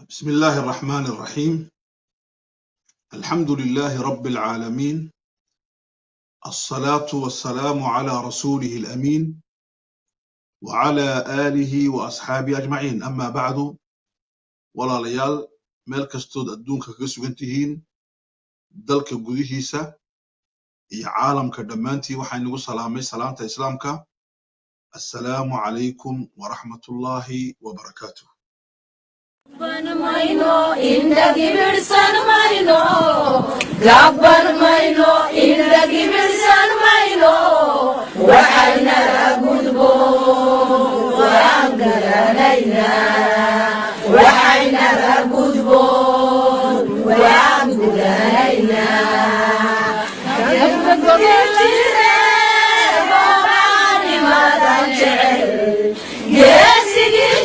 بسم الله الرحمن الرحيم. الحمد لله رب العالمين، الصلاة والسلام على رسوله الأمين وعلى آله وأصحابه أجمعين. أما بعد، ولا ليال ملكستود الدون كسوجنتهين دلك جوديهيسا يا عالم كدمانتي وحين سلامي سلامة إسلامك. السلام عليكم ورحمة الله وبركاته. Maino inda gibirsan maino gabbar maino inda gibirsan maino waxayna gudbo waan garanayna waxayna gudbo waan garanayna gabbargeetire baani madan jecel geesigii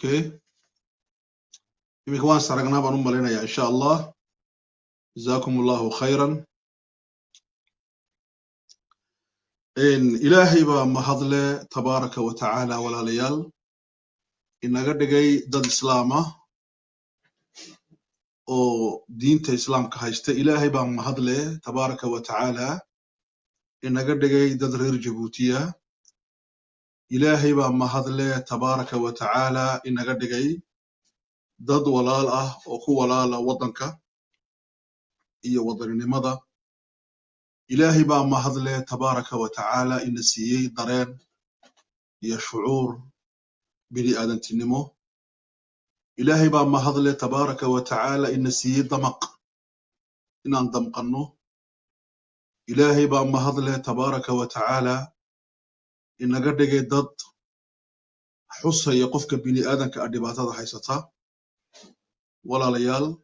Okay. إخوان سرقنا بنوم لنا يا إن شاء الله. جزاكم الله خيرا. إن إلهي بمهضله تبارك وتعالى ولا ليال إن قد جاي ضد إسلامه أو دين إسلام كهيسته إلهي بمهضله تبارك وتعالى إن قد جاي ضد غير جبوتية إلهي بمهضله تبارك وتعالى إن قد جاي ضد ولاله أو كو ولاله وطنك إيه وطن ماذا إلهي بمهضله تبارك وتعالى إن سيي درين يا شعور بني آدم تنمو إلهي با ما هضله تبارك وتعالى إن سيد دمق إن أن دمقنه إلهي با ما هضله تبارك وتعالى إن قدق ضد حصة يقفك بني آدم كأدبات هذا حيثتا ولا ليال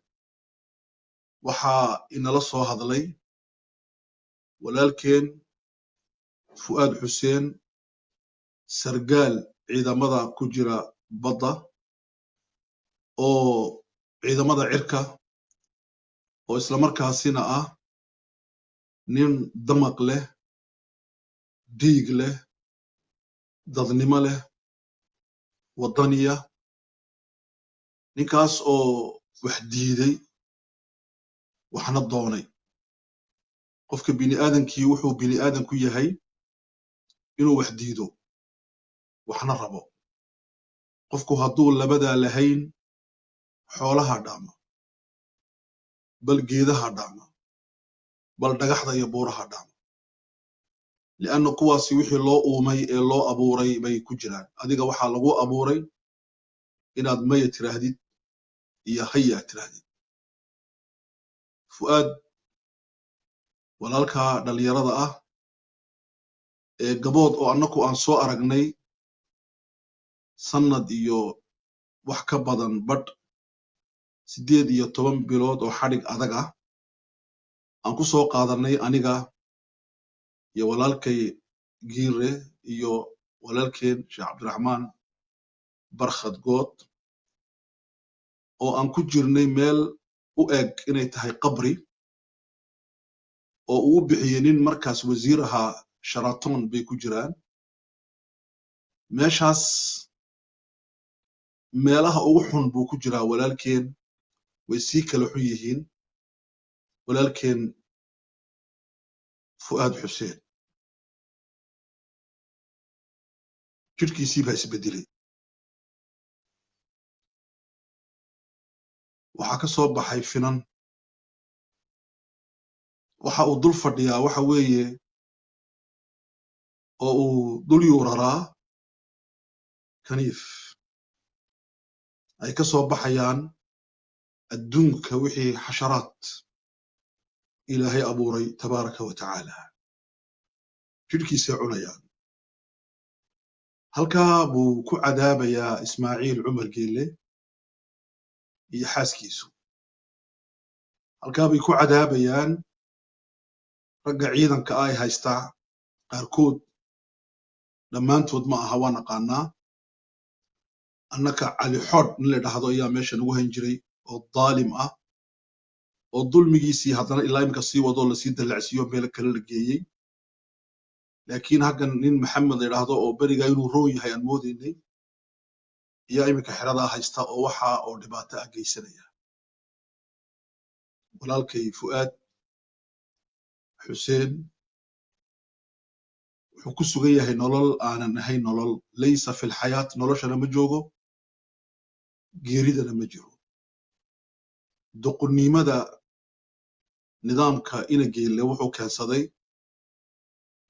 وحا إن لصو هضلي ولكن فؤاد حسين سرقال عيدا مضى كجرة بضة أو عيدا مضى عركة أو إسلامركا سينا نين دمق له ديق له ضدنما له وطنية نكاس أو وحديدي وحنا الضوني قفك بني آدم كي وحو بني آدم كي هي إنو وحديدو وحنا ربو قفكو هدول لبدا لهين حولها داما بل جيدها داما بل دقحدا يبورها داما لأنه قواسي وحي الله أومي الله أبوري بي كجران أديك وحا لغو أبوري إن أدمية تراهديد إيا هيا تراهديد فؤاد walaalka dhalinyarada ee gabood oo annagu aan soo aragnay sanad iyo wax ka badan badh 18 bilood oo xadhig adag aan ku soo qaadanay aniga iyo walaalkay giire iyo walaalkeen Sheekh Cabdiraxmaan Barkhad Good oo aan ku jirnay meel u eg inay tahay qabri oo uu bixiyay nin markaas wasiir ahaa Sharaton bay ku jiraan meeshaas meelaha ugu xun buu ku jiraa walaalkeen way sii kala xun yihiin walaalkeen Fuad Hussein jirkiisii baa isbedelay waxaa ka soo baxay finan waxa uu dul fadhiyaa waxa weeye oo uu dul yuuraraa kaniif ay ka soo baxayaan adduunka wixii xasharaad ilaahay abuuray tabaaraka wa tacaala jirkiisa cunayaan halkaa buu ku cadaabayaa Ismaaciil Cumar Geelle iyo xaaskiisu halkaa bay ku cadaabayaan ragga ciidanka ay haystaa qaarkood dhammaantood ma aha waa naqaanaa annaka cali xodh nin la dhahdo ayaa meesha nagu hayn jiray oo daalim oo dulmigiisii haddana ilaa imka sii wadoo lasii dallacsiiyo meelo kale la geeyey laakiin haggan nin maxamed la dhahdo oo berigaa inuu roon yahay aan moodaynay ayaa iminka xeradaa haysta oo waxa oo dhibaato geysanaya walaalkay Fuad Hussein wuxuu ku sugan yahay nolol aanan ahayn nolol laysa fil xayaat noloshana ma joogo geeridana ma jiro doqonnimada nidaamka ina Geelle wuxuu keensaday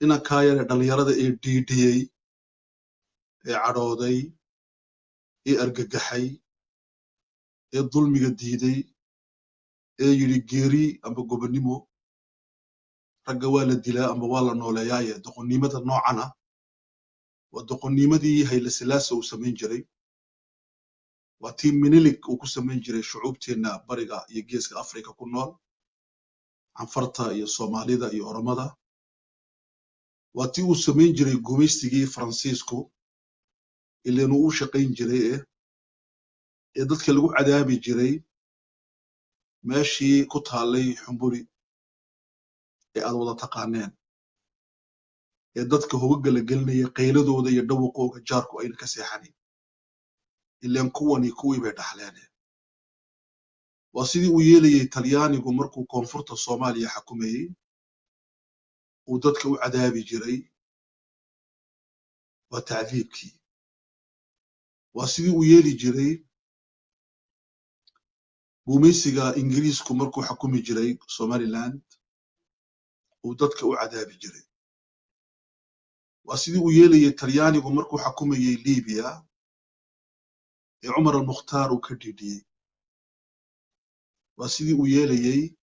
ina kaayare dhalinyarada ee dhiidhiyey ee cadhooday ee argagaxay ee dulmiga diiday ee yidhi geeri amba gobonnimo ragga waa la dilaa amba waa la nooleeyaaye doqonnimada noocana waa doqonnimadii Hayle Silaase uu samayn jiray waa tii Minilik uu ku samayn jiray shucuubteenna bariga iyo geeska Afrika ku nool Anfarta iyo Soomaalida iyo Oromada waa tii uu samayn jiray gumaystigii Faransiisku ileen uu shaqayn jiray ee dadka lagu cadaabi jiray meeshii ku taalay Xumburi ee aad wada taqaaneen ee dadka hogaga la gelinaya qayladooda iyo dhawaqooga jaarku ayna ka seexanin ileen kuwii bay dhaxleen waa sidii uu yeelayay Talyaanigu markuu koonfurta Soomaaliya xukumayay uu dadka u cadaabi jiray waa tacdiibkii waa sidii uu yeeli jiray gumaysiga Ingiriisku markuu xukumi jiray Somaliland uu dadka u cadaabi jiray waa sidii uu yeelayay Talyaanigu markuu xukumayay Liibiya عمر المختار وكديدي وسيدي ويلي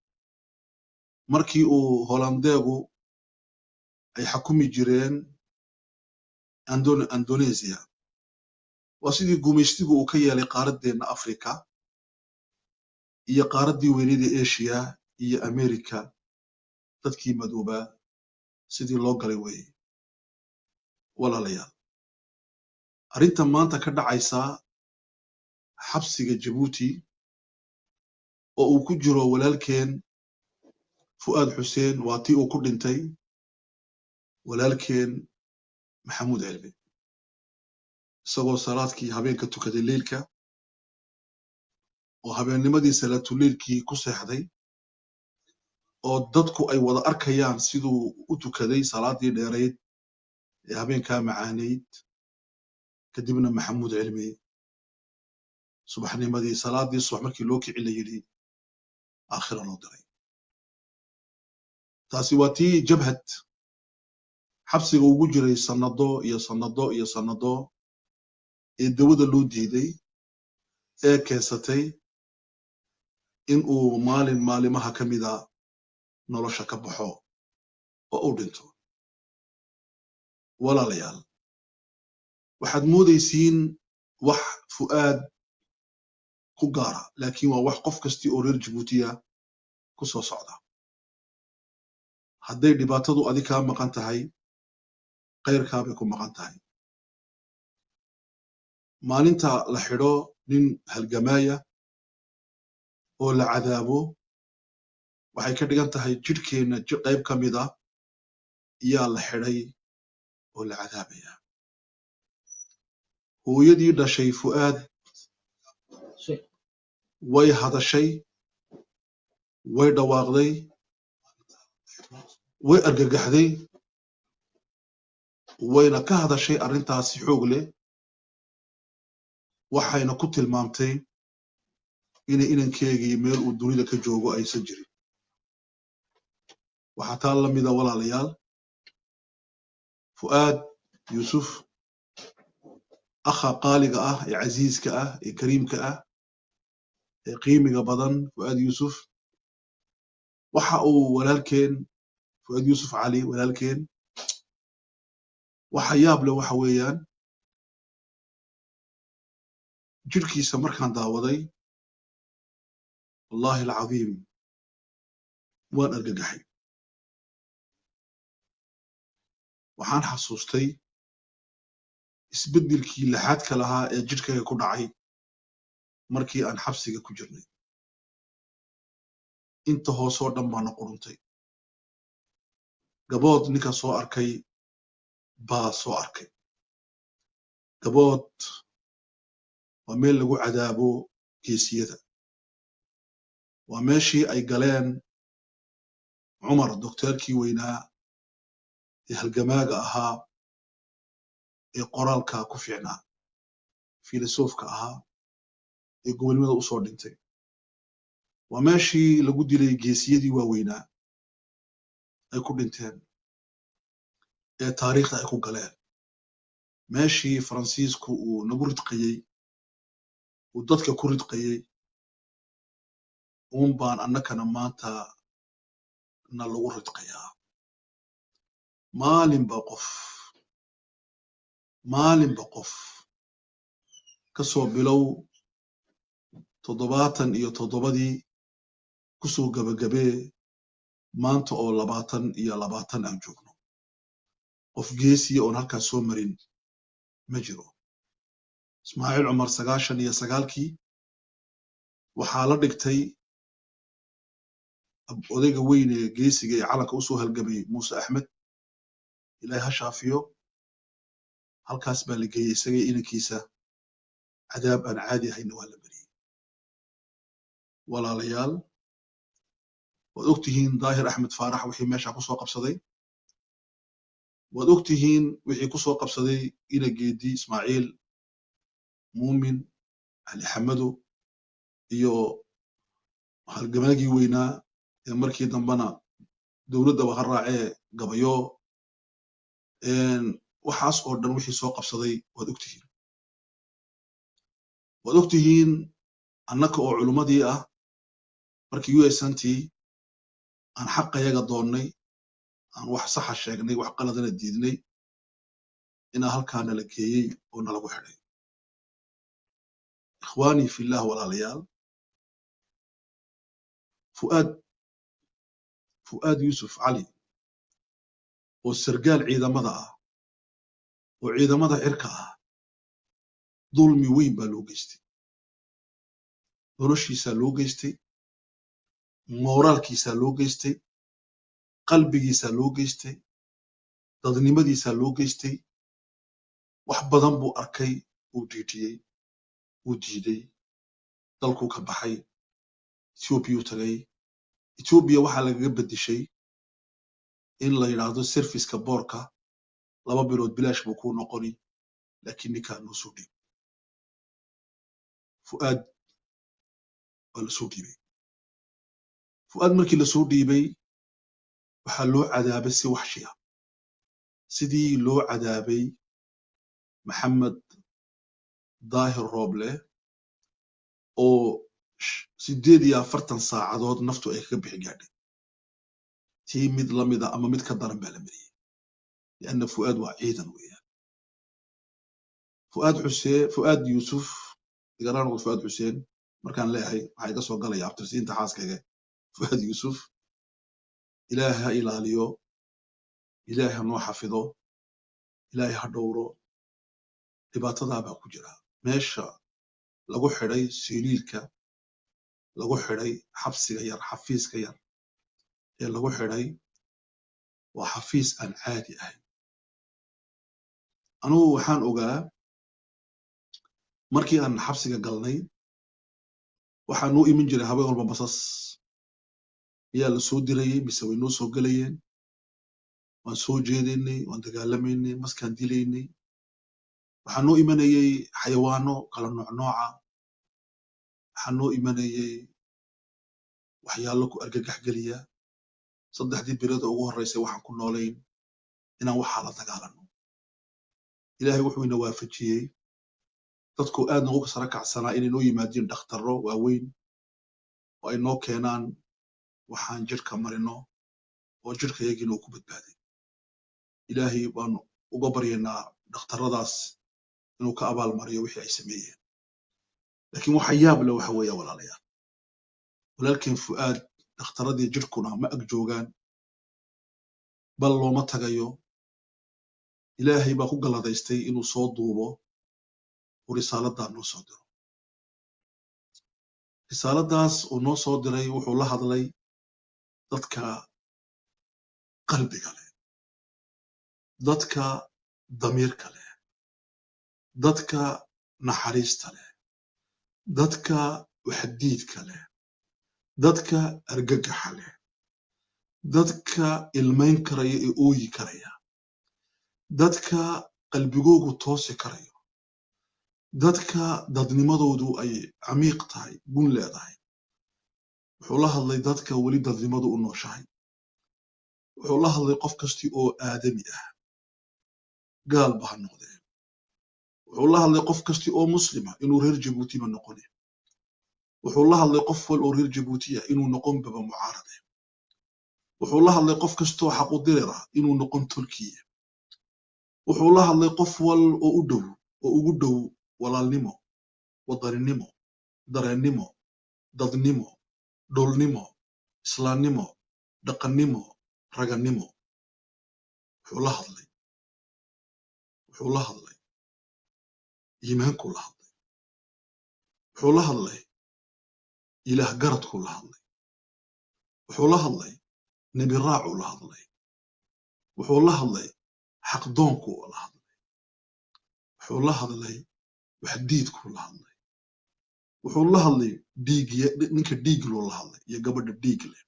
markii uu Hollandeegu ay xukumi jireen Indonesia waa sidii gumaystigu uu ka yeelay qaaradeena Afrika iyo qaaradii weynida Asia iyo America dadkii madooba sidii loo galay way walaalayaal arinta maanta ka dhacaysa xabsiga Djibouti oo uu ku jiro walaalkeen Fuad Hussein waati uu ku dhintay walaalkeen Maxamuud Cilmi isagoo salaadkii habeenka tukaday leelka oo habeennimadii salaatu leelkii ku seexday oo dadku ay wada arkayaan siduu u tukaday salaadii dheereed ee habeenka macaaneed kadibna Maxamuud Cilmi subaxnimadii salaadii subax markii loo kicin la yiri aakhira loo diray taasi waa tii jabhad xabsiga ugu jiray sanado ee dawada loo diiday ee keensatay in uu maalimaha kamida nolosha ka baxo oo uu dhinto walaalayaal waxaad moodaysiin wax Fuad ku gaara laakiin waa wax qof kasta oo reer Djibouti ku soo socda hadday dhibaatadu adiga ka maqan tahay qayrka bay ku maqan tahay maalinta la xidho nin halgamaya oo la cadaabo waxay ka dhigan tahay jirkeena qayb kamida yaa la xidhay oo la cadaabaya hooyadii dhashay Fuad way hadashay way dhawaaqday way argagaxday wayna ka hadashay arintaasi xoog leh waxayna ku tilmaamtay inay inankeegii meel uu dunida ka joogo aysan jirin waxa taa la mid ah walaalayaal Fuad Yusuf akha qaaliga ah ee casiiska ah ee kariimka ah ee qiimiga badan Fuad Yusuf waxa uu walaalkeen Fuad Yusuf Ali walaalkeen waxa yaab leh waxa weeyaan jirkiisa markaan daawaday wallahi alazim waan argagaxay waxaan xasuustay isbedelkii laxaadka lahaa ee jirkayga ku dhacay markii aan xabsiga ku jirnay inta hoosoo dhan baan quruntay gabood ninka soo arkay baa soo arkay gabood waa meel lagu cadaabo geesiyada waa meeshii ay galeen Cumar doctorkii weynaa ee halgamaaga ahaa ee qoraalka ku fiicnaa filosofka ahaa ee gobonimada u soo dhintay waa meeshii lagu dilay geesiyadii waaweynaa ay ku dhinteen ee taariikhda ay ku galeen meeshii Faransiisku uu nagu ridqayay uu dadka ku ridqayay baan annakana maanta na lagu ridqayaa maalinba qof ka soo bilow 77 ku soo gabagabee maanta oo 20 aan joogno qof geesiya oo halkaas soo marin ma jiro Ismaaciil Cumar 99kii waxaa la dhigtay odayga weyn ee geesiga ee calanka u soo halgamay Muuse Axmed ilaahay ha shaafiyo halkaas baa la geeyay isaga inankiisa cadaab aan caadi ahayn waa la mariyay walaalayaal waad ogtihiin Daahir Axmed Faarax wixii meesha ku soo qabsaday waad ogtihiin wixii ku soo qabsaday ina geedi Ismaaciil Muumin Ali Xamado iyo halgamaagii weynaa ee markii dambana dawladda waxa raacay gabayo waxaas oo dhan wixii soo qabsaday waad ogtihiin waad ogtihiin annaka oo culummadii ah markii USNT aan xaqayaga doonnay aan wax saxa sheegnay wax qaladana diidnay inaa halkaa nala geeyey oo nalagu xidhay ikhwaanii fillah walaalayaal fu'aad yuusuf cali oo sargaal ciidamada ah oo ciidamada cirka ah dulmi weyn baa loo geystay noloshiisaa loo geystay mooraalkiisaa loo geystay qalbigiisaa loo geystay dadnimadiisaa loo geystay wax badan buu arkay uu dhiidhiyey uu diiday dalkuu ka baxay Ethiopia uu tagay Ethiopia waxaa lagaga beddeshay in la yidhaahdo serviceka boorka 2 bilood bilaash buu kuu noqoni laakiin ninkaa noo soo dhiib fu'aad waa la soo dhiibay fu'aad markii la soo dhiibay waxaa loo cadaabay si waxshiya sidii loo cadaabay maxamed daahir rooble oo 48 saacadood naftu ay kaga bixi gaadhay tii mid la mida ama mid ka daran baa la mariyey lianna fu'aad waa ciidan weeyaan fu'aad yuusuf digaraan oo fu'aad xuseen markaan leeyahay waxaa iga soo galaya abtirsiinta xaaskayga fu'aad yuusuf ilaahay ha ilaaliyo ilaahay ha noo xafido ilaahay ha dhowro dhibaatadaa baa ku jira meesha lagu xidhay siliilka lagu xidhay xabsiga yar xafiiska yar ee lagu xidhay waa xafiis aan caadi ahayn anugu waxaan ogaa markii aan xabsiga galnay waxaa noo iman jiray habeen walba basas ayaa la soo dirayey mise way noo soo gelayeen waan soo jeedaynay waan dagaalamaynay maskaan dilaynay waxaa noo imanayey xayawaano kala nooca waxaa noo imanayey waxyaalo ku argagax geliya 3 bilood ugu horreysay waxaan ku noolayn inaan waxaa la dagaalano ilaahay wuxuu ina waafajiyey dadku aad noogu sara kacsanaa inay noo yimaadiin dhakhtarro waaweyn oo ay noo keenaan waxaan jirka marino oo jirkayagiina uu ku badbaaday ilaahay baanu uga baryaynaa dhakhtarradaas inuu ka abaalmariyo wixii ay sameeyeen laakiin waxa yaab leh waxa weeya walaalayaal walaalkeen fu'aad dhakhtarradii jirkuna ma ag joogaan bal looma tagayo ilaahay baa ku galladaystay inuu soo duubo uu risaaladdaa noo soo diro risaaladdaas uu noo soo diray wuxuu la hadlay dadka qalbiga leh dadka damiirka leh dadka naxariista leh dadka waxdiidka leh dadka argagaxa leh dadka ilmayn karaya ee ooyi karaya dadka qalbigoogu toosi karayo dadka dadnimadoodu ay camiiq tahay gun leedahay wuxuu la hadlay dadka weli dadnimadu u nooshahay wuxuu la hadlay qof kasti oo aadami ah gaalba ha noqdeen wuxuu la hadlay qof kasti oo muslima inuu reer jabuutiba noqone wuxuu la hadlay qof wal oo reer jabuutiya inuu noqon baba mucaarade wuxuu la hadlay qof kastoo xaqu dirir ah inuu noqon turkiya wuxuu la hadlay qof wal oo u dhow oo ugu dhow walaalnimo wadaninimo dareennimo dadnimo dhoolnimo islaamnimo dhaqannimo ragannimo wuxuu la hadlay iimaankuu la hadlay wuxuu la hadlay ilaah garadkuu la hadlay wuxuu la hadlay nebi raacuu la hadlay wuxuu la hadlay xaqdoonkuu la hadlay wuxuu la hadlay waxdiidkuu la hadlay wuxuu la hadlay ninka dhiigluu la hadlay iyo gabadha dhiig leh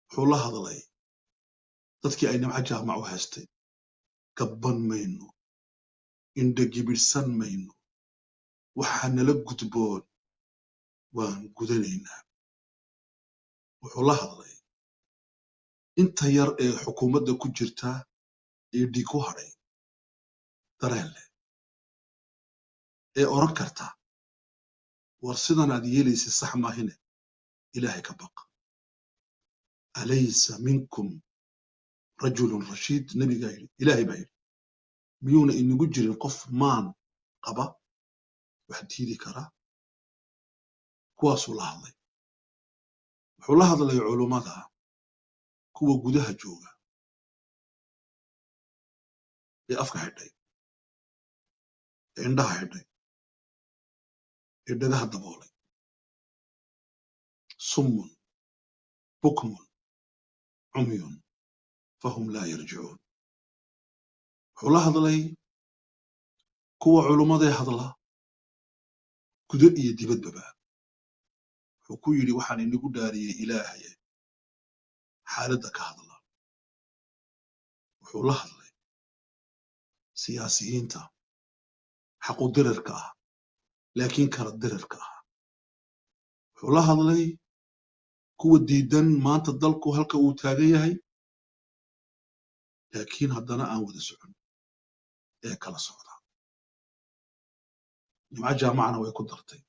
wuxuu la hadlay dadkii ay nimco jaamac u haystay gabban mayno indhagibirsan mayno waxaa nala gudboon waan gudanaynaa wuxuu la hadlay inta yar ee xukuumadda ku jirta ee dhiig ku hadhay dareen leh ee oran karta ورصدنا دياليس الصحمة هنا إلهي كبق أليس منكم رجل رشيد نبي قايل إلهي بايل ميونا إن ججر القف مان قبا وحديدي كرا كواسو لهضي وحولها لي علوماتها كوا جودها جوجا أفكا حدي عندها حدي إدها الدبولي صم بكم عمي فهم لا يرجعون حولها لي كوا علوماتها هضلا كدر يدي بدبا وكو يلي وحن إني قداري إلهي حالدك هضلا وحولها لي سياسيين تا حقو درركا لكن كرد درركا حولها لي كوا ديدن ما تضلكو هلك وتاغيهي لكن هدنا آن ودا سعون إيه كلا صعدا مع جامعنا ويكون درتي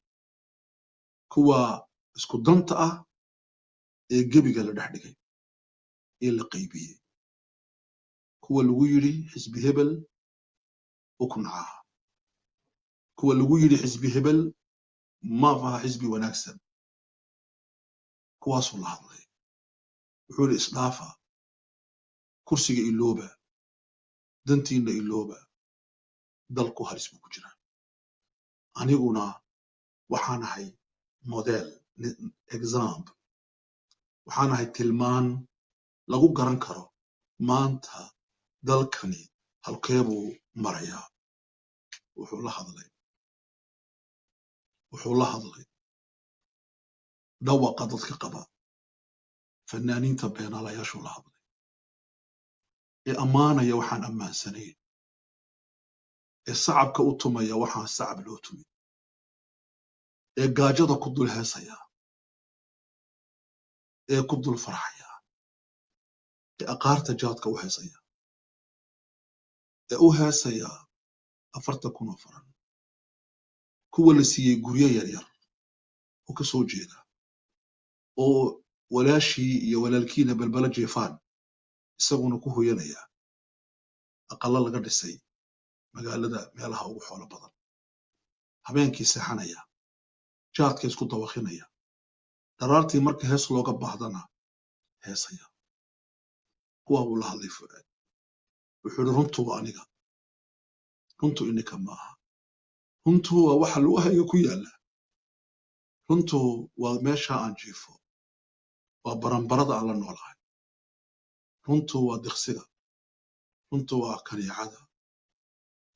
كوا اسكو دنتا إيه جبي قال دحدقي إيه اللي قيبيه كوا الويري حزب هبل وكنعاه كوا الويري حزب هبل ما فيها حزبي وناكسن كواصل الله وحول إصلافة كرسي إلوبة دنتين إلوبة دلكو هرسبو كجران أنيقونا وحانا هاي موديل إكزامب وحانا هاي تلمان لغو قران كرو مانتا دلكني هالكيبو مريا وحول هذلي دوا قددك قبا فنانين تبين على يشو لهذلي أمانة يا وحان أمان سنين الصعب كأوتوما يا وحان صعب لوتومي قاجدا كدو الهاسيا كدو الفرحيا أقارت جادك وهاسيا هاسيا أفرتكون وفرن كوا لسي قريا يرير وكسو جيدا oo walaashii iyo walaalkiina balbala jeefaan isaguna ku hoyanaya aqalla laga dhisay magaalada meelaha ugu xoolo badan habeenkii seexanaya jaadka isku dawaqinaya daraartii marka hees looga baahdana heesaya kuwa uu la hadlay fucaad wuxuu yidhi runtu waa aniga runtu ininka maaha runtu waa waxa luwahayga ku yaalla runtu waa meesha aan jiifo waa baranbarada aan la noolahay runtu waa diqsiga runtu waa kaniicada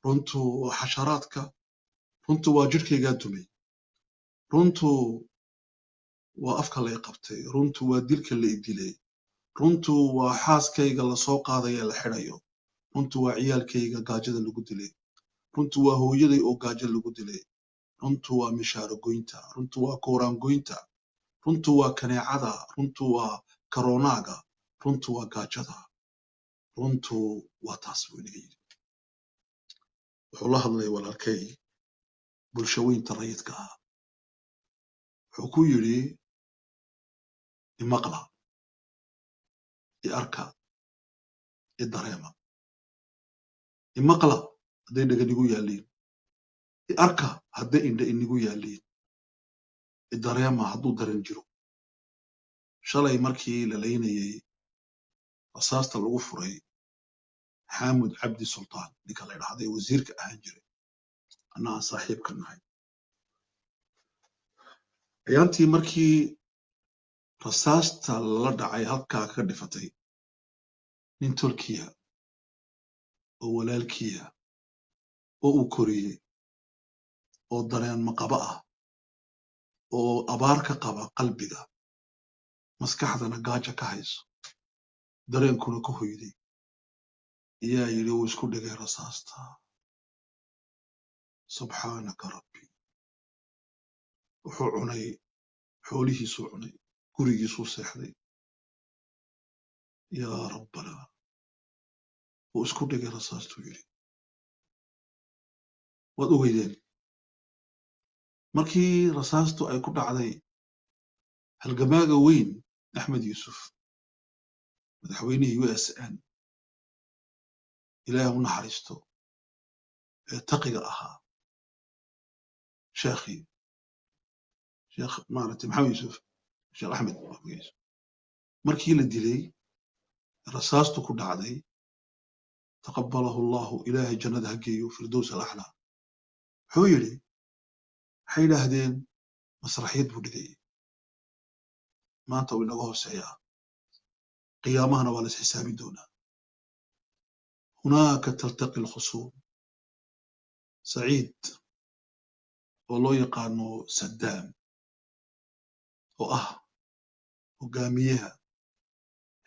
runtu waa xasharaadka runtu waa jirkaygaa dumay runtu waa afka lay qabtay runtu waa dilka la idilay runtu waa xaaskayga la soo qaadaya la xidhayo runtu waa ciyaalkayga gaajada lagu dilay runtu waa hooyaday oo gaajo lagu dilay runtu waa mishaaro goynta runtu waa kooraan goynta runtu waa kaneecada runtu waa karoonaaga runtu waa gaajada runtu waa taas buu inaga yidhi wuxuu la hadlay walaalkay bulshaweynta rayidka ah wuxuu ku yidhi imaqla arka dareema imaqla hadday dhagad igu yaalliin arka hadday indha inigu yaalliin dareema hadduu dareen jiro shalay markii la laynayay rasaasta lagu furay xaamud cabdi sultaan ninka la dhahday wasiirka ahaan jiray anna aan saaxiibka nahay ayaantii markii rasaasta la dhacay halkaa ka dhifatay nin turkiya oo walaalkiya oo uu koriyey oo dareen maqaba ah oo abaar ka qaba qalbiga maskaxdana gaaja ka hayso dareenkuna ka hoyday ayaa yidhi uu isku dhigay rasaasta subxaanaka rabbi wuxuu cunay xoolihiisuu cunay gurigiisuu seexday yaa rabbana uu isku dhigay rasaastuu yidhi waad ogeydeen markii rasaastu ay ku dhacday halgamaaga weyn axmed yuusuf madaxweynihii USN ilaahay u naxariisto ee taqiga ahaa sheekh maaragtay maxamed yuusuf sheekh axmed markii la dilay rasaastu ku dhacday taqabbalahu allahu ilaahay jannada ha geeyo firdows alaclaa wuxuu yidhi waxay yidhaahdeen masraxiyad buu dhigayay maanta uu inaga hooseeyaa qiyaamahana waa la isxisaabi doonaa hunaaka taltaqi alkhusuum saciid oo loo yaqaano saddaam oo ah hogaamiyaha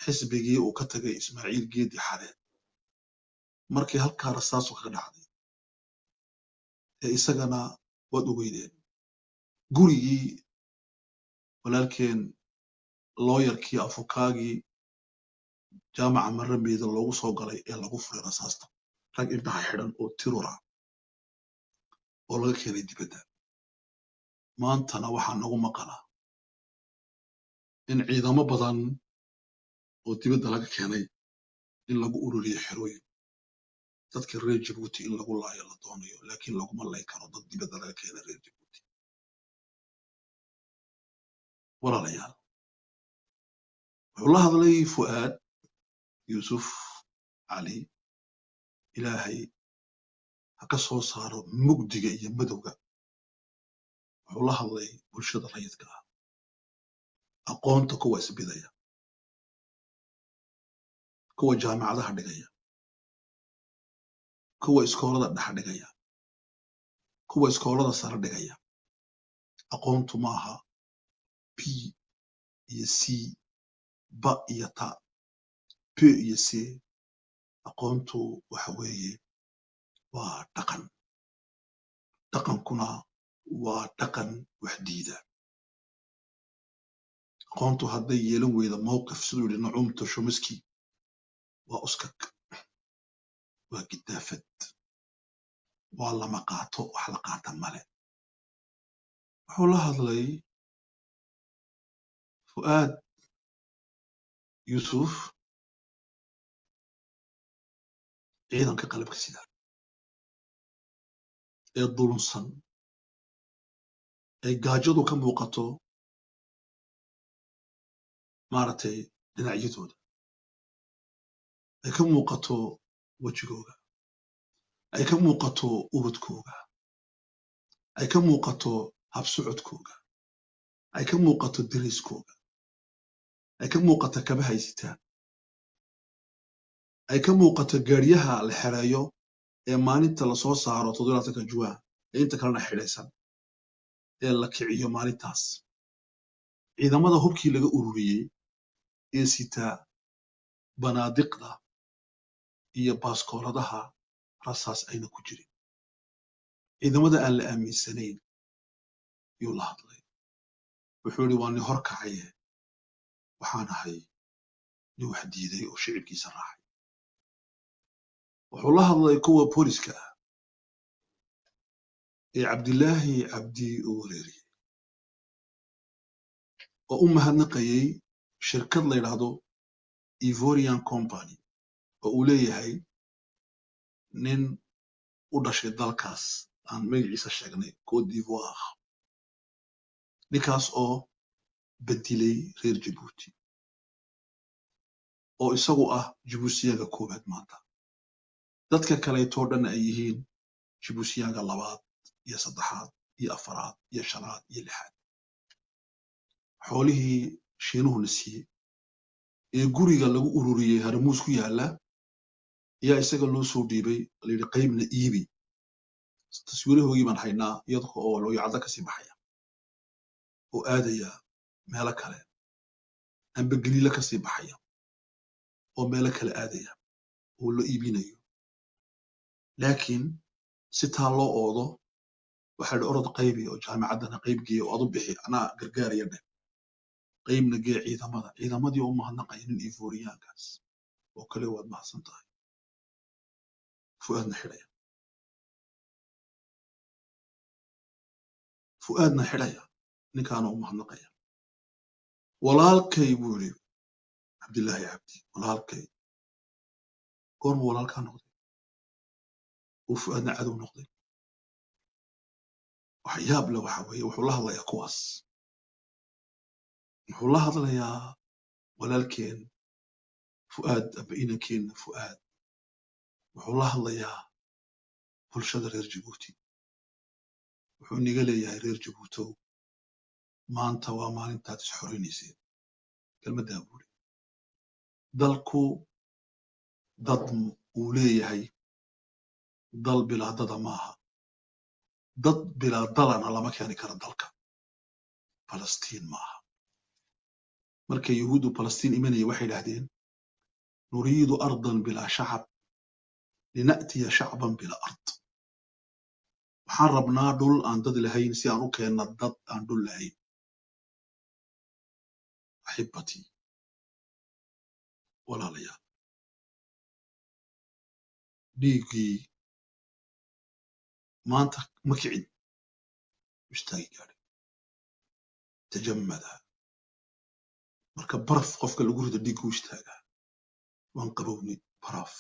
xisbigii uu ka tagay ismaaciil geedi xareed markii halkaa rasaasu kaga dhacday ee isagana waad ogeydeen gurigii walaalkeen looyarkii afukaagii jaamaca marameeda loogu soo galay ee lagu furay rasaasta rag indhaha xidhan oo tirura oo laga keenay dibadda maantana waxaa nagu maqana in ciidamo badan oo dibadda laga keenay in lagu ururiyo xerooyin dadka reer Jabuuti in lagu laayo la doonayo laakiin laguma lay karo dad dibadda laga keenay reer Jabuuti walaalayaal wuxuu la hadlay Fu'aad Yuusuf Cali ilaahay ha ka soo saaro mugdiga iyo madowga wuxuu la hadlay bulshada rayidka ah aqoonta kuwa isbidaya kuwa jaamacadaha dhigaya kuwa iskoolada dhex dhigaya kuwa iskoolada sare dhigaya aqoontu maaha P iyo C ba iyo ta P iyo C aqoontu waxa weeye waa dhaqan dhaqankuna waa dhaqan wax diida aqoontu hadday yeelan weyda mowqif siduu yidhi Nacuum Toshomiski waa uskag waa gidaafad waa lama qaato wax la qaata male wuxuu la hadlay Fu'aad Yuusuf ciidanka qalabka sida ee dulunsan ay gaajadu ka muuqato maaragtay dhinacyadooda ay ka muuqato wejigooga ay ka muuqato ubadkooga ay ka muuqato habsocodkooga ay ka muuqato deriskooga ay ka muuqato kaba haysitaan ay ka muuqato gaariyaha la xereeyo ee maalinta la soo saaro 7 Juwan ee inta kalena xidhaysan ee la kiciyo maalintaas ciidamada hubkii laga ururiyey ee sita banaadiqda iyo baaskooladaha rasaas ayna ku jirin ciidamada aan la aaminsanayn yuu la hadlay wuxuu yidhi waa nin hor kacaye waxaan ahay nin wax diiday oo shicibkiisa raacay wuxuu la hadlay kuwa booliska ah ee Cabdilaahi Cabdi uu wareeriyey oo u mahadnaqayay shirkad la yidhaahdo Ivorian Company oo uu leeyahay nin u dhashay dalkaas aan magaciisa sheegnay Côte d'Ivoire ninkaas oo bedilay reer Jabuuti oo isagu ah Jabuutiyaga koobaad maanta dadka kaleetoo dhan ay yihiin Jabuutiyaga labaad iyo saddexaad iyo afaraad iyo shanaad iyo lixaad xoolihii shiinuhuna siiyey ee guriga lagu ururiyey Harmuus ku yaala ayaa isaga loo soo dhiibay la yidhi qaybna iibi taswiirahoogii baan haynaa iyadoo oo looyacada kasii baxaya oo aadaya meelo kale amba galiila kasii baxaya oo meelo kale aadaya oo la iibinayo laakiin si taa loo oodo waxaa la orod qaybi oo jaamacadana qayb geeyo oo adu bixi anaa gargaaraya dheh qaybna gee ciidamadii oo mahadnaqaya nin Ivoriyaankaas oo kale waad mahadsan tahay Fu'aadna xidhaya fu'aadna xidhaya ninkaana u mahadnaqaya walaalkay buu yidhi cabdillaahi cabdi walaalkay goormuu walaalkaa noqday uu fu'aadna cadow noqday wax yaab le waxa weeye wuxuu la hadlayaa kuwaas wuxuu la hadlayaa walaalkeen fu'aad aba inankeenna fu'aad wuxuu la hadlayaa bulshada reer jabuuti wuxuu niga leeyahay reer jabuutow maanta waa maalintaad is xoreynayseen kelmaddaa buuri dalku dad uu leeyahay dal bilaa dada maaha dad bilaa dalana lama keeni karo dalka falastiin maaha markay yuhuuddu falastiin imanaya waxay idhaahdeen nuriidu ardan bilaa shacab lina'tiya shacban bilaa ard waxaan rabnaa dhul aan dad lahayn si aan u keenna dad aan dhul lahayn axibbatii walaalayaal dhiiggii maanta ma kicin istaagi gaadhay tajammada marka baraf qofka lagu rido dhiiggu istaagaa waan qabowni baraf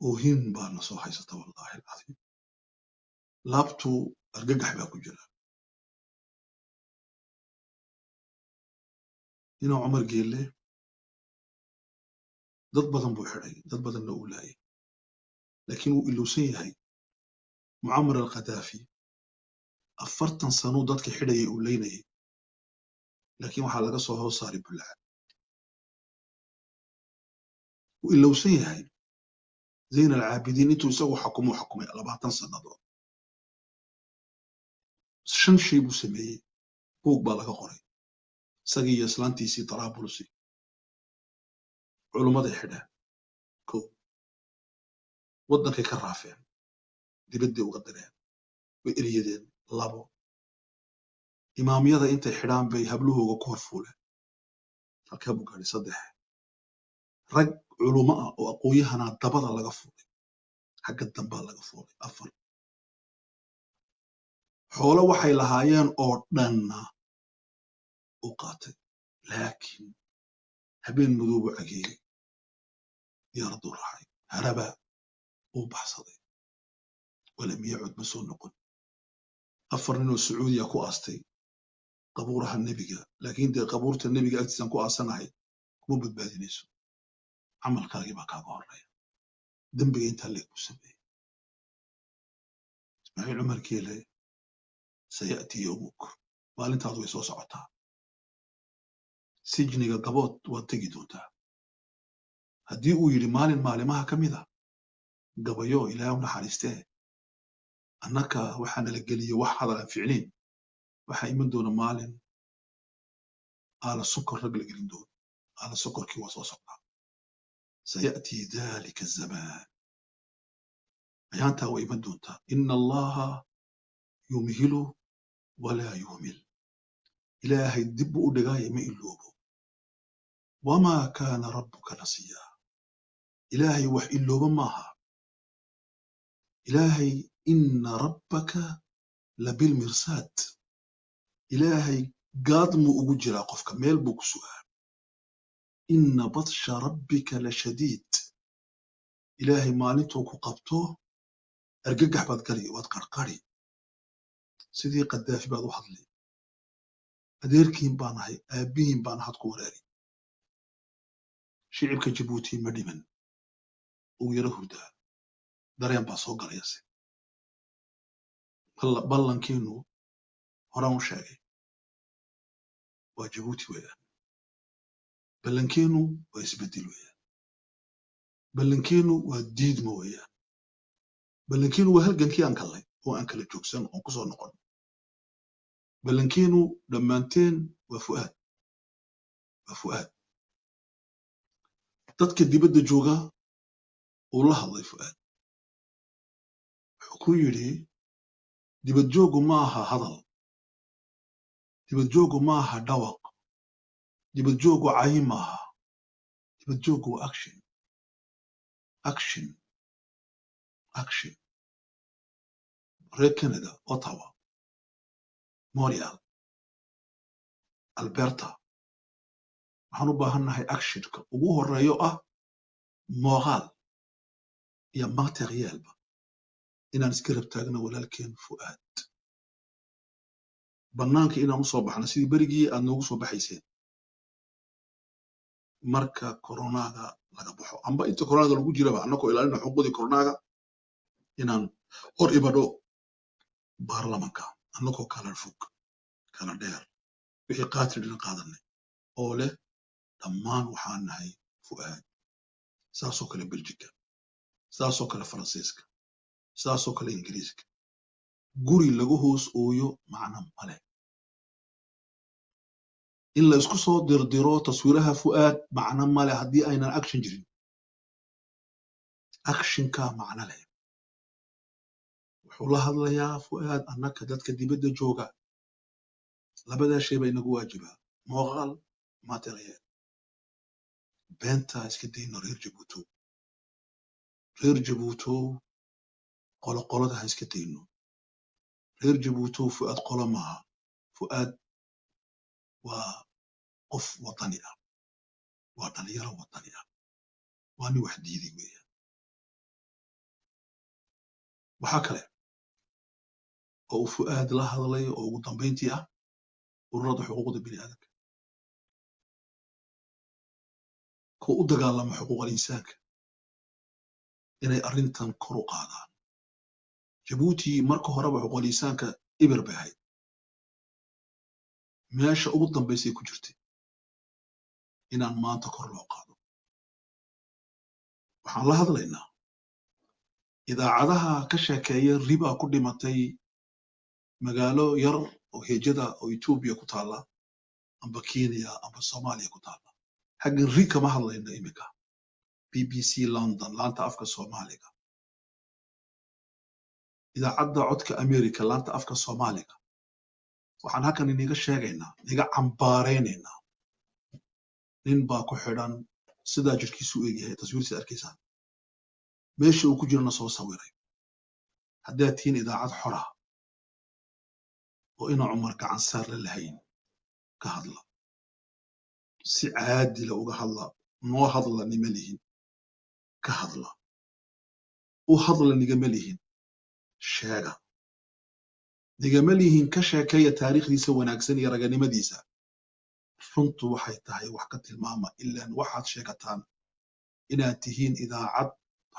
oohin baa na soo haysata wallaahi alcadiim laabtu argagax baa ku jira inuu cumar geelle dad badan buu xidhay dad badanna uu laayay laakiin wuu ilowsan yahay mucamar alkhadaafi 40 sanuu dadka xidhayay uu leynayay laakiin waxaa laga soo hoos saaray bullaca wuu ilowsan yahay zayn alcaabidiin intuu isagu xukumay 20 sannadood 5 shay buu sameeyey buug baa laga qoray isagii iyo islaantiisii taraabulusi culummaday xidhaan kow waddankay ka raafeen dibadday uga direen way eryadeen 2 imaamyada intay xidhaan bay hablahooga ku hor fuuleen halkaa buu gaadhay 3 rag culummo ah oo aqoonyahanaa dabada laga fuulay xagga dambaa laga fuulay 4 xoolo waxay lahaayeen oo dhanna u qaatay laakiin habeen madoobu cageeyey diyaaradduu raacay harabaa uu baxsaday walam yacud ma soo noqon 4 ninoo sacuudiya ku aastay qabuuraha nebiga laakiin dee qabuurta nebiga agtiisaan ku aasanahay kuma badbaadinayso camalkaagii baa kaaga horreeya dembiga intaa leeg buu sameeyey ismaaciil cumar geele saya'tii yowmuk maalintaadu way soo socotaa sijniga gabood waad tegi doontaa haddii uu yidhi maalin maalimaha ka mida gabayo ilaahay u naxariistee annaka waxaa nala geliye wax hadal aan ficnayn waxaa iman doona maalin aala sokor rag la gelin doono aala sokorkii waa soo socdaa saya'tii dalika azamaan ayaantaa waa iman doontaa ina allaha yumhilu walaa yuhmil ilaahay dib buu u dhigaaya ma iloobo wamaa kaana rabbuka nasiya ilaahay wax ilooba maaha ilaahay ina rabbaka labilmirsaad ilaahay gaad muu ugu jiraa qofka meel buu ku sugaa ina batsha rabbika la shadiid ilaahay maalintuu ku qabto argagax baad gali waad qarqari sidii qadaafi baad u hadli adeerkiin baan ahay aabbihiin baan had ku waraari shicibka jabuuti ma dhiman uu yaro hurdaa dareen baa soo galayase ballankiinu horaan u sheegay waa jabuuti weeyaan ballankiinu waa isbeddel weeyaan ballankiinu waa diidmo weeyaan ballankiinu waa halgankii aan gallay oo aan kala joogsan oon ku soo noqon ballankiinu dhammaanteen waa fu'aad dadka dibadda jooga uu la hadlay fu'aad wuxuu ku yidhi dibad joogu ma aha hadal dibad joogu ma aha dhawaq dibad joogu cayi maaha dibad joogu waa action reer Canada, Ottawa, Montreal, Alberta waxaan u baahannahay actionka ugu horeeyo ah moraal iyo materialba inaan iska rab taagno walaalkeen Fu'aad bannaanka inaan u soo baxno sidii berigii aad noogu soo baxayseen marka koronaga laga baxo amba inta koronaga lagu jiraba annagoo ilaalina xuquuqdii koronaga inaan hor ibadho baarlamanka annagoo kala fog kala dheer wixii qaatidina qaadanay oo leh dhammaan waxaan nahay Fu'aad saasoo kale Belgica saasoo kale Faransiiska saasoo kale Ingiriiska guri lagu hoos ooyo macna male in la isku soo dirdiro taswiiraha Fu'aad macna male haddii aynan action jirin actionka macna leh wuxuu la hadlayaa Fu'aad annaka dadka dibadda jooga labadaa shay baa inagu waajibaa moraal material beenta iska dayno reer Jabuuti qoloqolada ha iska dayno reer Jabuuti Fu'aad qolo maaha Fu'aad waa qof wadani ah waa dhalinyaro wadani ah waa nin wax diiday weeyaan waxaa kale oo Fu'aad la hadlay oo ugu dambayntii ah ururada xuquuqda bini'aadamka kuwa u dagaalama xuquuqal insaanka inay arrintan kor u qaadaan Jabuuti marka horeba xuquuqal insaanka ibir bay ahayd meesha ugu dambaysay ku jirtay inaan maanta kor loo qaado waxaan la hadlaynaa idaacadaha ka sheekeeya riba ku dhimatay magaalo yar oo heejada oo Ethiopia ku taala amba Kenya amba Soomaaliya ku taala xaggan ri kama hadlayna imika BBC London laanta afka Soomaaliga idaacadda codka America laanta afka Soomaaliga waxaan halkan iniga sheegaynaa niga cambaaraynaynaa nin baa ku xidhan sidaa jirkiisu u egyahay taswiirtiisa arkaysaan meesha uu ku jirana soo sawiray haddaad tihiin idaacad xora oo ina Cumar gacan saar la lahayn ka hadla si caadila uga hadla noo hadla nima lihin ka hadla u hadla nigama lihin sheega nigama lihin ka sheekeeya taariikhdiisa wanaagsan iyo raganimadiisa runtu waxay tahay wax ka tilmaama ilaan waxaad sheegataan inaad tihiin idaacad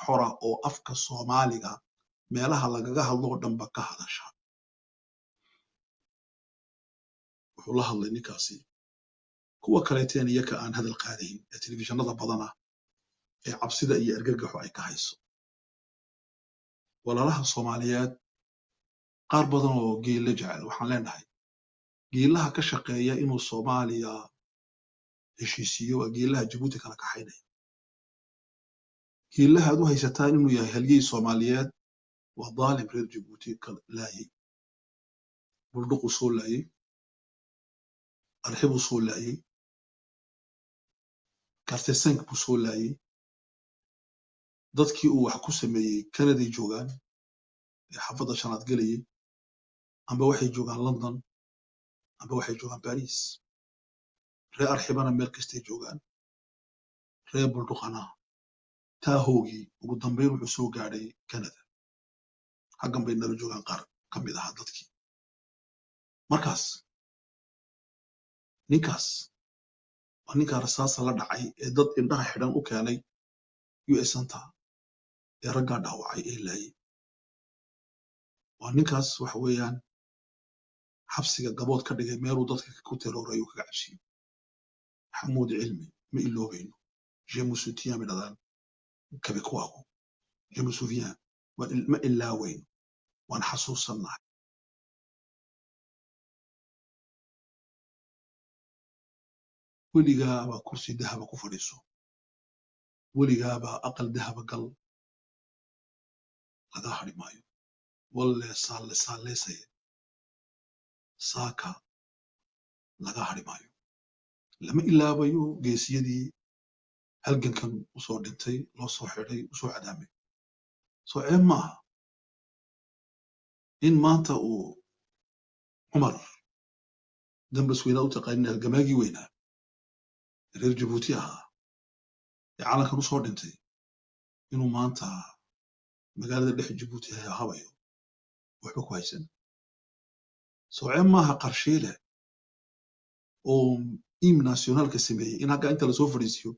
xora oo afka Soomaaliga meelaha lagaga hadloo dhanba ka hadasha wuxuu la hadlay ninkaasi kuwa kaleeteen iyaka aan hadal qaadayn ee telefishinada badana ee cabsida iyo argagaxu ay ka hayso walaalaha Soomaaliyeed qaar badan oo geela jecel waxaan leenahay geelaha ka shaqeeya inuu Soomaaliya heshiisiyo waa geelaha Jabuuti kala kaxaynaya geelaha aad u haysataan inuu yahay halyey Soomaaliyeed waa daalim reer Jabuuti ka laayay buldhuq u soo laayay arxib u soo laayay kartesank buu soo laayay dadkii uu wax ku sameeyey Kanaday joogaan ee xaafadda shanaad gelayay amba waxay joogaan London amba waxay joogaan Paris reer arxibana meel kastay joogaan reer buldhuqana taahowgii ugu dambayn wuxuu soo gaadhay Canada xaggan bay nala joogaan qaar ka mid ahaa dadkii markaas ninkaas waa ninkaa rasaasa la dhacay ee dad indhaha xidhan u keenay US anta ee raggaa dhaawacay ee laayay waa ninkaas waxa weeyaan xabsiga gabood ka dhigay meeluu dadka ku teroorayo kaga cabsiyo xamuud cilmi ma iloobayno je me soutiens bay dhadaan kabikuwaagu je me souviens ma ilaawayno waan xasuusannahay weligaaba kursi dahaba ku fadhiiso weligaaba aqal dahaba gal laga hadhi maayo walle saalleesaya saaka laga hadhi maayo lama ilaabayo geesiyadii halgankan usoo dhintay loo soo xidhay usoo cadaamay soo ceeb maaha in maanta uu cumar dambas weynaa u taqaanin halgamaagii weynaa reer jabuuti ahaa ee calankan u soo dhintay inuu maanta magaalada dhex jabuuti habayo waxba ku haysan sooce maaha qarshiile oo im nationalka sameeyey in hagga inta lasoo fadhiisiyo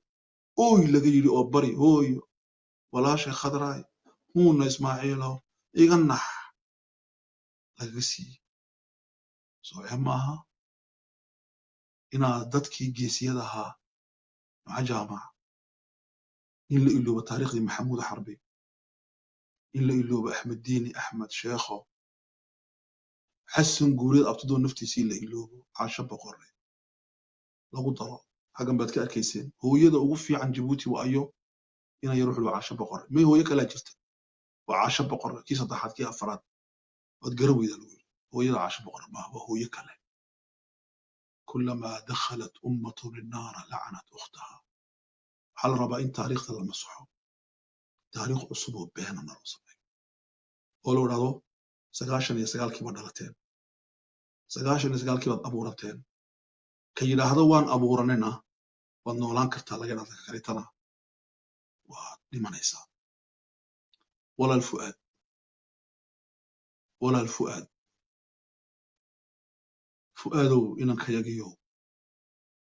ooy laga yidhi oo bari hooyo walaashay khadraay huuna ismaaciilow iga nax lagaga siiyey sooce maaha inaad dadkii geesiyada ahaa maca jaamac in la iloobo taariikhdii maxamuud xarbi in la iloobo axmed diini axmed sheekho xasan guureed abtidoo naftiisii la iloobo caasho boqorre lagu daro xaggan baad ka arkayseen hooyada ugu fiican jabuuti waa ayo inay yar wuxuu caasho boqorre may hooyo kalaa jirta waa caasho boqorre kii saddexaad kii afraad waad garan weydaa lagu yiri hooyada caasho boqorre maaha waa hooyo kale كلما دخلت أمة النار لعنت أختها حال ربا إن تاريخ المسحو تاريخ عصبه بيهنا نرسمي ولو رادو سقاشن يسقال كي بدلتين سقاشن يسقال كي أبورتين كي هذا وان أبورننا والنولان كرتا لقينا ذكرتنا ولمن يسا ولا الفؤاد ولا الفؤاد فؤادو إنك يجيو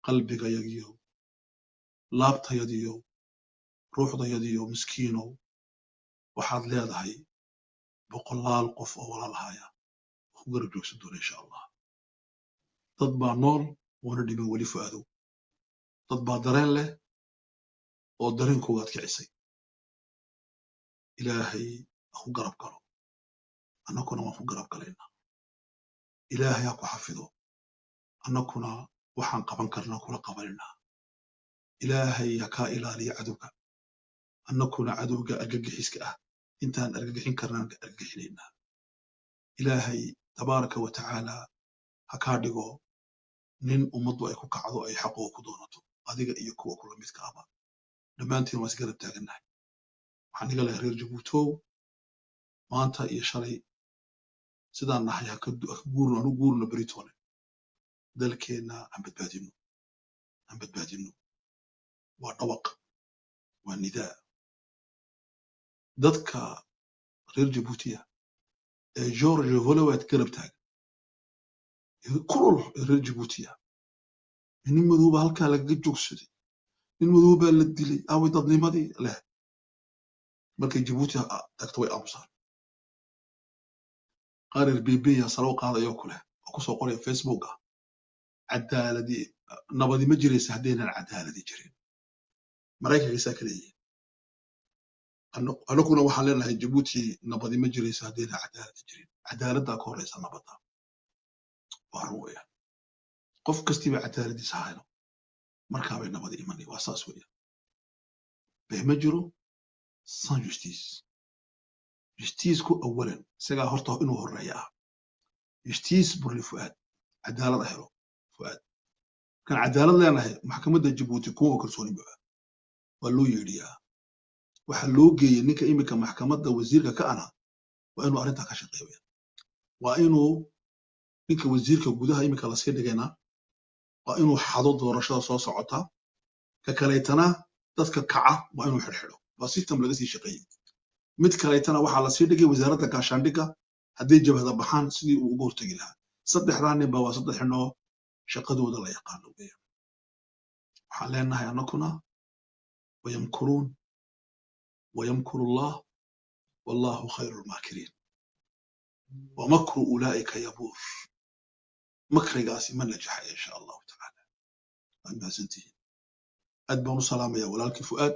قلبك يجيو لابت يديو روح يديو مسكينو وحاد ليدهي بقلال قف ولا الهايا وقرب جوكس الدور إن شاء الله تطبع نور وندي من ولي فؤادو تطبع درين له ودرين كوغات كعيسي إلهي أخو قرب قرب أنا كنا أخو قرب قلينا إلهي أكو حفظه أنا كنا وحان قبان كرنا كنا قبلنا إلهي يكا إلالي عدوك أنا كنا عدوك أرقق حسك إنتان أرققين كرنا أرققينينا إلهي تبارك وتعالى هكادقو نين أمضو أيكو كعضو أي حقو كدونتو أديق إيكو وكل ميت كابا دمانتين واسقرب تاقنا وحانيق الله رير جبوتو وانتا إيشاري سيدان نحيا كدورنا نقورنا بريتوني dalkeena aan badbaadino waa dhawaq waa nidaa dadka reer jabuutiya ee george volowat garab taagan kulul reer jabuutiya nin madooba halkaa lagaga joogsaday nin madoobaa la dilay aaway dadnimadii leh markay jabuuti tagto way aamusaan qaar reer bebeya salo qaadayoo kuleh oo kusoo qoraya facebook ah عدالة نبضي مجلس هدينا العدالة دي جرين مرايكا ساكلية أنا كنا وحلنا هاي جيبوتي نبضي مجلس هدينا عدالة دي جرين عدالة دا كوريسا نبضا وعروية قف كستي بعدالة دي سهاينو مركابي نبضي إيماني واساس ويا بهمجرو سان جستيس جستيس كو أولا سيغا هورتو إنو هوريا جستيس برلي فؤاد عدالة هيرو فؤاد كان عدالة لنا محكمة جيبوتي كون وكرسوني بقى ولو يريا وحلو جي نيكا إيميكا محكمة وزيرك كأنا وإنو أرنتا كشقيويا وإنو نيكا وزيرك وجودها إيميكا لسير دقينا وإنو حضو دورشة صوص عطا ككاليتنا تذكا كعا وإنو حرحلو وسيستم لغسي شقيو مد كاليتنا وحا لسير دقي وزارة كاشاندقا هدي جبهة بحان سيدي وقور تقيلها صدح راني بوا صدح إنو شقدودا لا يقانو بيه waxaan leenahay annakuna wayamkuruun wayamkuru allah wallahu khayru lmaakiriin wamakru ulaa'ika yabuur makrigaasi ma najaxaya insha allahu tacaala waad mahadsantihiin aad baan u salaamaya walaalkii fu'aad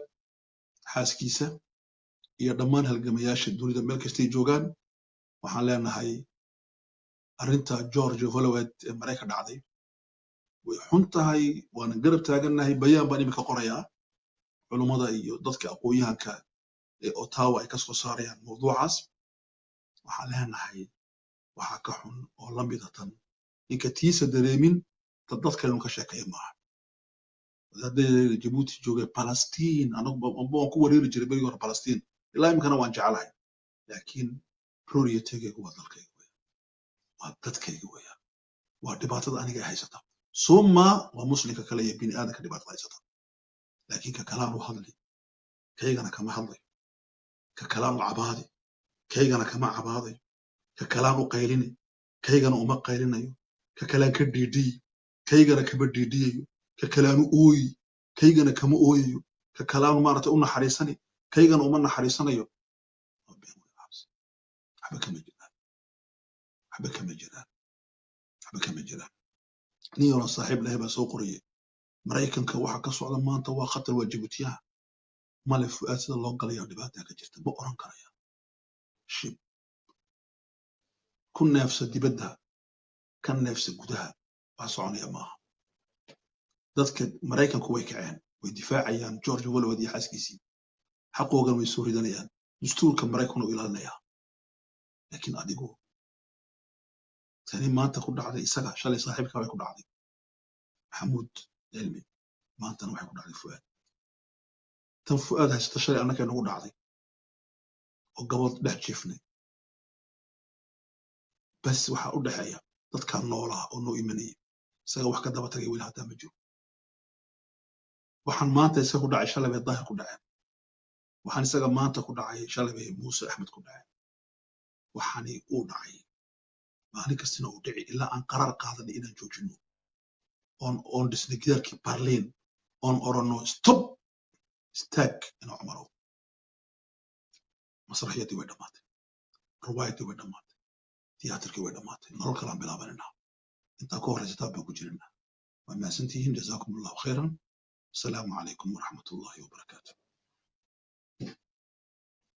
xaaskiisa iyo dhammaan halgamayaasha dunida meel kastay joogaan waxaan leenahay arrinta george volowat ee marayka dhacday way xun tahay waana garab taagannahay bayaan baan imika qorayaa culummada iyo dadka aqoonyahanka ee Ottawa ay ka soo saarayaan mawduucaas waxaan leenahay waxa ka xun oo la mid ah tan ninka tiisa dareemin dadka inuu ka sheekeeyo maaha hadday Djibouti joogay Palestine anagu ku wareeri jiray bariga hore Palestine ilaa imkana waan jecelahay laakiin ruriya tegay kuwa dalkayga dadkayga weeyaan waa dhibaatada aniga haysata suma waa muslimka kale iyo bini aadamka dhibaatada haysata laakiin ka kalaan u hadli kaygana kama hadlayo ka kalaan u cabaadi kaygana kama cabaadayo ka kalaan u qaylini kaygana uma qaylinayo ka kalaan ka dhiidhiyi kaygana kama dhiidhiyayo ka kalaan u ooyi kaygana kama ooyayo ka kalaan maaragtay u naxariisani kaygana uma naxariisanayo waxba kama jiraan waxba kama jiraan waxba kama jiraan nin yaro saaxiib lahay baa soo qorayay maraykanka waxa ka socda maanta waa khatar waa jibuutiyaha male fu'aad sida loo galaya dhibaataa ka jirta ma oran karaya shib ku neefsa dibadda ka neefsa gudaha wax soconaya maaha dadka maraykanku way kaceen way difaacayaan george walwad iyo xaaskiisii xaqoogan way soo ridanayaan dastuurka maraykan u ilaalinayaa laakiin adigu tani maanta ku dhacday isaga shalay saaxiibka way ku dhacday maxamuud cilmi maantana waxay ku dhacday fu'aad tan fu'aad haysta shalay annaka nagu dhacday oo gabadh dhex jiifnay bas waxa u dhaxeeya dadka noolaha oo noo imanayay isaga wax ka daba tagay weli hataa ma jiro waxaan maanta isaga ku dhacay shalay bay daahir ku dhaceen waxaan isaga maanta ku dhacay shalay bay muuse axmed ku dhaceen waxaani uu dhacay maalin kastina uu dhici ilaa aan qaraar qaadanay inaan joojino oon dhisnay gidaarkii barliin oon oranno stop istaag inuu cumaro masraxiyadii way dhammaatay riwaayadii way dhammaatay tiyaatarkii way dhammaatay nolol kalaan bilaabanayna intaa ka horreysa taa baan ku jirinaa waa mahadsantihiin jazaakum allahu khayran asalaamu calaykum waraxmat ullahi wabarakaatu